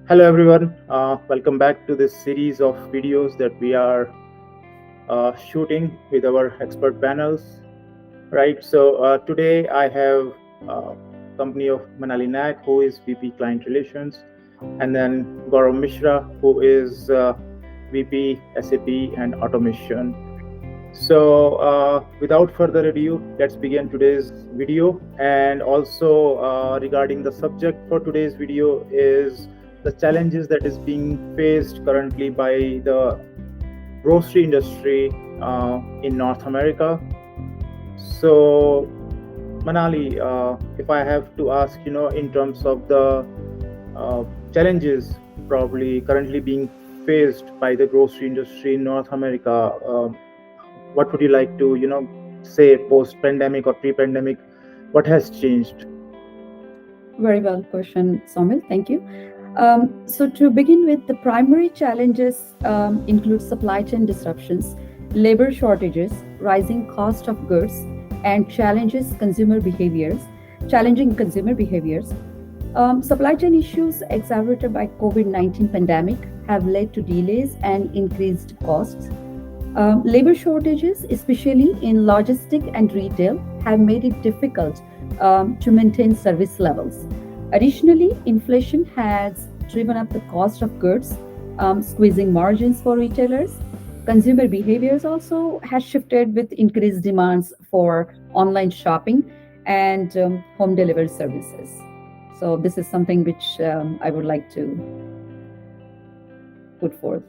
Hello, everyone. Welcome back to this series of videos that we are shooting with our expert panels. Right. So today I have company of Manali Nag, who is VP Client Relations, and then Gaurav Mishra, who is VP SAP and Automation. So, without further ado, let's begin today's video. And also, regarding the subject for today's video is the challenges that is being faced currently by the grocery industry in North America. So, Manali, if I have to ask, in terms of the uh, challenges probably currently being faced by the grocery industry in North America, what would you like to, say post pandemic or pre pandemic? What has changed? Very well question, Somil. Thank you. So to begin with, the primary challenges include supply chain disruptions, labor shortages, rising cost of goods, and challenging consumer behaviors. Supply chain issues exacerbated by COVID-19 pandemic have led to delays and increased costs. Labor shortages, especially in logistic and retail, have made it difficult to maintain service levels. Additionally, inflation has driven up the cost of goods, squeezing margins for retailers. Consumer behaviors also has shifted with increased demands for online shopping and home delivery services. So this is something which I would like to put forth.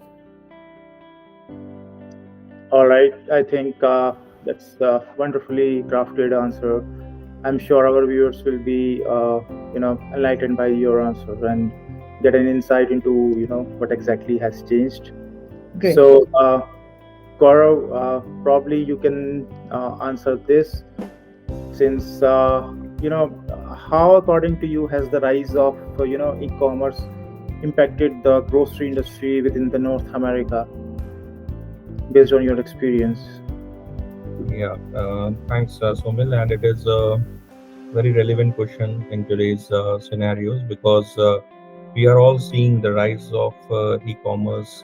All right, I think that's a wonderfully crafted answer. I'm sure our viewers will be, enlightened by your answer and get an insight into, what exactly has changed. Great. So, Gaurav, probably you can answer this since, how, according to you, has the rise of, e-commerce impacted the grocery industry within the North America based on your experience? Yeah, thanks, Somil. And it is a very relevant question in today's scenarios because we are all seeing the rise of e-commerce.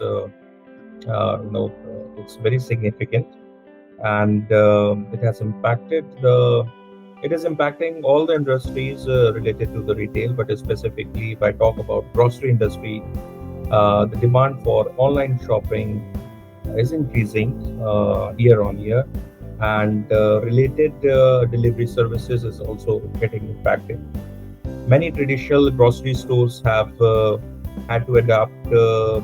It's very significant, and it is impacting all the industries related to the retail. But specifically, if I talk about grocery industry, the demand for online shopping is increasing year on year, and related delivery services is also getting impacted. Many traditional grocery stores have had to adapt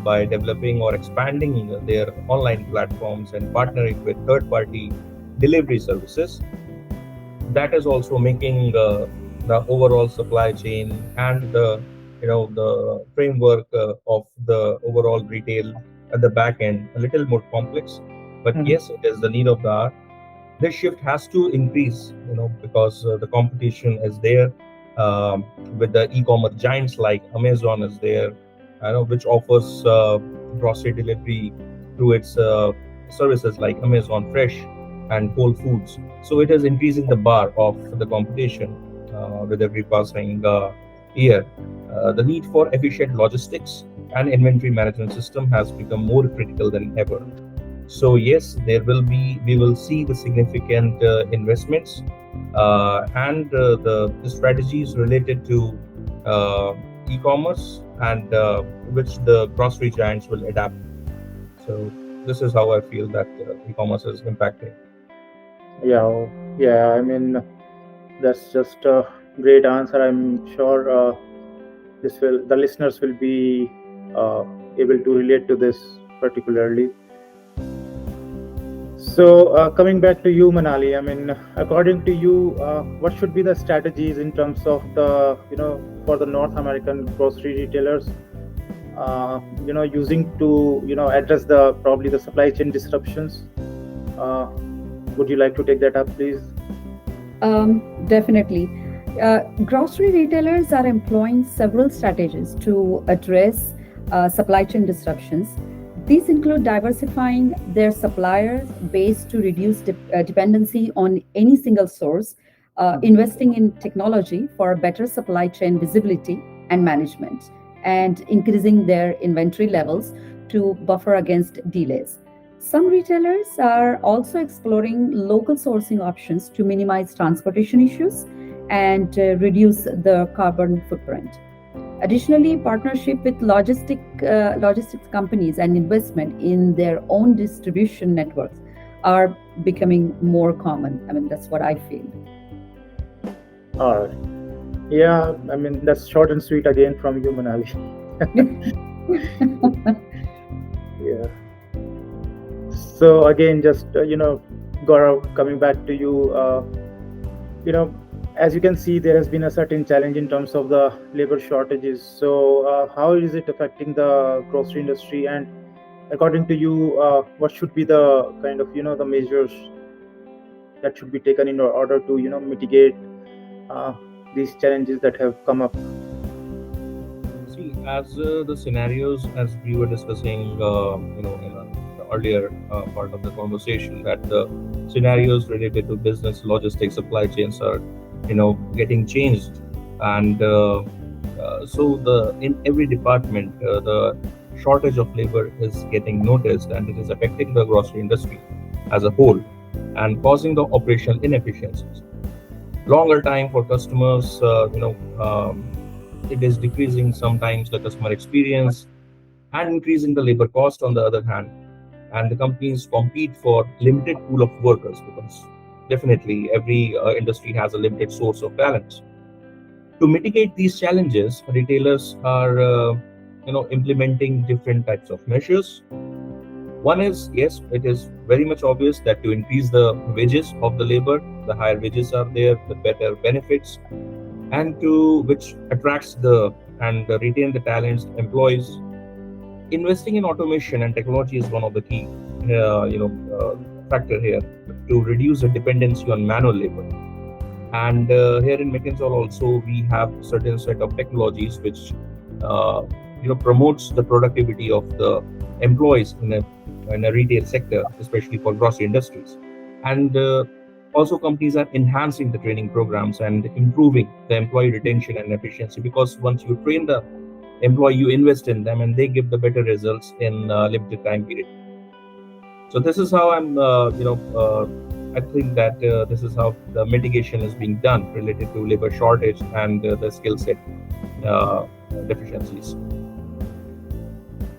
by developing or expanding their online platforms and partnering with third-party delivery services. That is also making the overall supply chain and the framework of the overall retail at the back end a little more complex. But Mhm. yes, it is the need of the hour. This shift has to increase, because the competition is there, with the e-commerce giants like Amazon is there, which offers grocery delivery through its services like Amazon Fresh and Whole Foods. So it is increasing the bar of the competition with every passing year. The need for efficient logistics and inventory management system has become more critical than ever. So yes, we will see the significant investments and the strategies related to uh, e-commerce and which the grocery giants will adapt. So this is how I feel that e-commerce is impacting. Yeah, yeah. I mean, that's just a great answer. I'm sure this will the listeners will be uh, able to relate to this particularly. So, coming back to you, Manali, I mean, according to you, what should be the strategies in terms of the, for the North American grocery retailers, using to, address the probably the supply chain disruptions? Uh, would you like to take that up, please? Definitely. Grocery retailers are employing several strategies to address supply chain disruptions. These include diversifying their supplier base to reduce dependency on any single source, investing in technology for better supply chain visibility and management, and increasing their inventory levels to buffer against delays. Some retailers are also exploring local sourcing options to minimize transportation issues and reduce the carbon footprint. Additionally, partnership with logistics companies and investment in their own distribution networks are becoming more common. I mean, that's what I feel. All right. Yeah, I mean, that's short and sweet again from you, Manali. Yeah. So again, just Gaurav, coming back to you, you know, as you can see, there has been a certain challenge in terms of the labor shortages. So how is it affecting the grocery industry? And according to you, what should be the kind of the measures that should be taken in order to mitigate uh, these challenges that have come up? See, as the scenarios, as we were discussing, in the earlier part of the conversation, that the scenarios related to business, logistics, supply chains are, getting changed, and so the in every department, the shortage of labor is getting noticed, and it is affecting the grocery industry as a whole, and causing the operational inefficiencies, longer time for customers, it is decreasing sometimes the customer experience and increasing the labor cost on the other hand. And the companies compete for limited pool of workers, because definitely every industry has a limited source of talent. To mitigate these challenges, retailers are implementing different types of measures. One is, yes, it is very much obvious that to increase the wages of the labor, the higher wages are there, the better benefits, and to which attracts the and retain the talents, employees. Investing in automation and technology is one of the key, factor here to reduce the dependency on manual labor. And here in McKinsol also we have certain set of technologies which uh, promotes the productivity of the employees in a retail sector, especially for grocery industries. And also companies are enhancing the training programs and improving the employee retention and efficiency, because once you train the employee, you invest in them and they give the better results in limited time period. So this is how I think that this is how the mitigation is being done related to labor shortage and the skill set uh, deficiencies.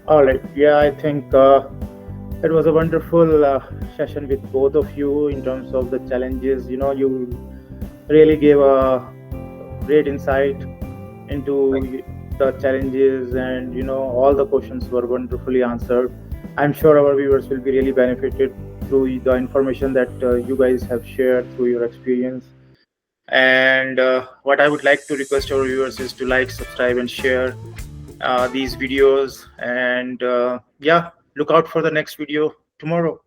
All right. Yeah, I think it was a wonderful session with both of you in terms of the challenges. You really gave a great insight Thank into the challenges, and all the questions were wonderfully answered. I'm sure our viewers will be really benefited through the information that you guys have shared through your experience. And what I would like to request our viewers is to like, subscribe, and share these videos. And yeah, look out for the next video tomorrow.